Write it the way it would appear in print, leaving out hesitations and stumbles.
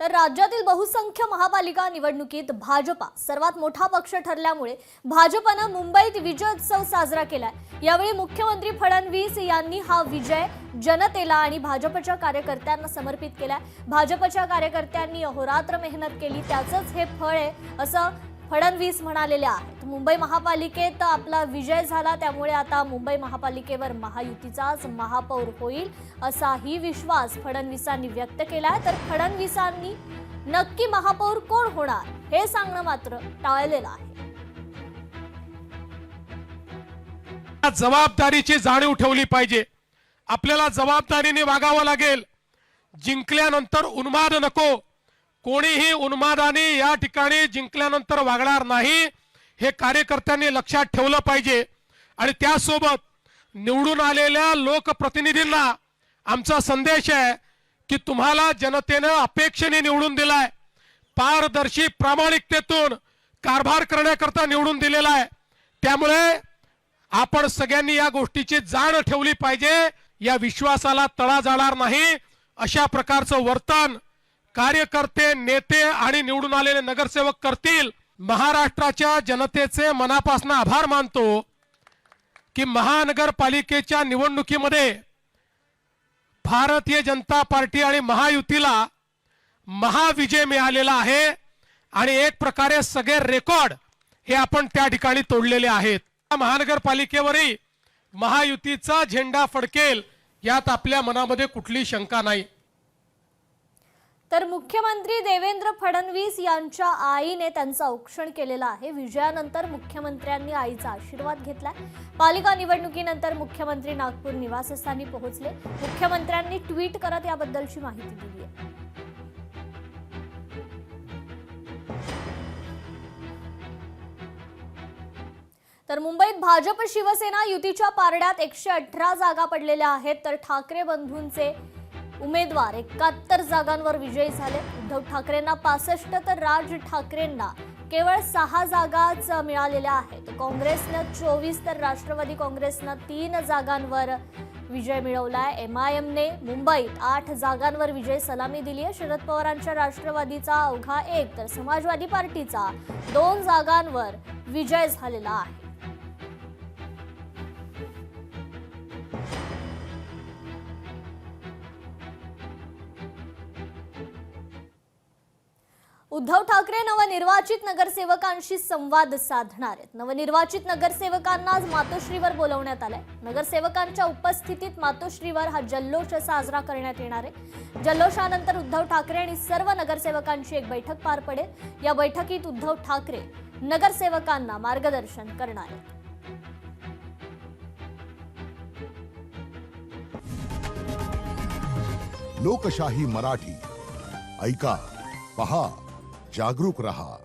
तर राज्यातील बहुसंख्य महापालिका निवडणुकीत भाजपा सर्वात मोठा पक्ष ठरल्यामुळे भाजपने मुंबईत विजयोत्सव साजरा केलाय। यावेळी मुख्यमंत्री फडणवीस यांनी हा विजय जनतेला आणि भाजपच्या कार्यकर्त्यांना समर्पित केलाय। भाजपच्या कार्यकर्त्यांनी अहोरात्र मेहनत केली, त्याचंच हे फळ आहे असं फडणवीस म्हणालेले आहेत। मुंबई महापालिकेत आपला विजय झाला, त्यामुळे आता मुंबई महापालिकेवर महायुतीचाच महापौर होईल असाही विश्वास फडणवीसांनी व्यक्त केलाय। तर फडणवीसांनी नक्की महापौर कोण होणार हे सांगणं मात्र टाळलेलं आहे। जबाबदारीची जाणीव ठेवली पाहिजे। आपल्याला जबाबदारीने वागावं लागेल। जिंकल्यानंतर उन्माद नको, कोणीही उन्मादाने या ठिकाणी जिंकल्यानंतर वागणार नाही, हे कार्यकर्त्यांनी लक्षात ठेवलं पाहिजे। आणि त्यासोबत निवडून आलेल्या लोकप्रतिनिधींना आमचा संदेश आहे की तुम्हाला जनतेने अपेक्षेने निवडून दिलाय, पारदर्शी प्रामाणिकतेतून कारभार करण्याकरता निवडून दिलेला आहे। त्यामुळे आपण सगळ्यांनी या गोष्टीची जाण ठेवली पाहिजे। या विश्वासाला तडा जाणार नाही अशा प्रकारचं वर्तन कार्यकर्ते, नेते आणि निवडून आलेले नगरसेवक करतील। महाराष्ट्राच्या जनतेचे मनापासून आभार मानतो की महानगरपालिकेच्या निवडणुकीमध्ये भारतीय जनता पार्टी आणि महायुतीला महाविजय मिळालेला आहे आणि एक प्रकारे सगळे रेकॉर्ड हे आपण त्या ठिकाणी तोडलेले आहेत। महानगरपालिकेवरही महायुतीचा झेंडा फडकेल यात आपल्या मनामध्ये कुठली शंका नाही। तर मुख्यमंत्री देवेंद्र फडणवीस यांच्या आईने त्यांचं औक्षण केलेलं आहे। विजयानंतर मुख्यमंत्र्यांनी आईचा आशीर्वाद घेतलाय। पालिका निवडणुकीनंतर मुख्यमंत्री नागपूर निवासस्थानी पोहोचले। मुख्यमंत्र्यांनी ट्विट करत याबद्दलची माहिती दिली आहे। तर मुंबईत भाजप शिवसेना युतीच्या पारड्यात 118 जागा पडलेल्या आहेत। तर ठाकरे बंधूंचे उमेदवार 71 जागांवर विजयी झाले। उद्धव ठाकरेंना 65 तर राज ठाकरेंना केवळ 6 जागाच मिळालेल्या आहेत। काँग्रेसनं 24 तर राष्ट्रवादी काँग्रेसनं 3 जागांवर विजय मिळवलाय। MIMने मुंबईत 8 जागांवर विजय सलामी दिली आहे। शरद पवारांच्या राष्ट्रवादीचा अवघा 1 तर समाजवादी पार्टीचा 2 जागांवर विजय झालेला आहे। उद्धव ठाकरे नवनिर्वाचित नगरसेवकांशी संवाद साधणार आहेत। नवनिर्वाचित नगरसेवकांना आज मातोश्रीवर बोलवण्यात आलंय। नगरसेवकांच्या उपस्थितीत मातोश्रीवर हा जल्लोष साजरा करण्यात येणार आहे। जल्लोषानंतर उद्धव ठाकरे आणि सर्व नगरसेवकांची एक बैठक पार पडेल। या बैठकीत उद्धव ठाकरे नगरसेवकांना मार्गदर्शन करणार आहेत। लोकशाही मराठी ऐका, पहा, जागरूक रहा।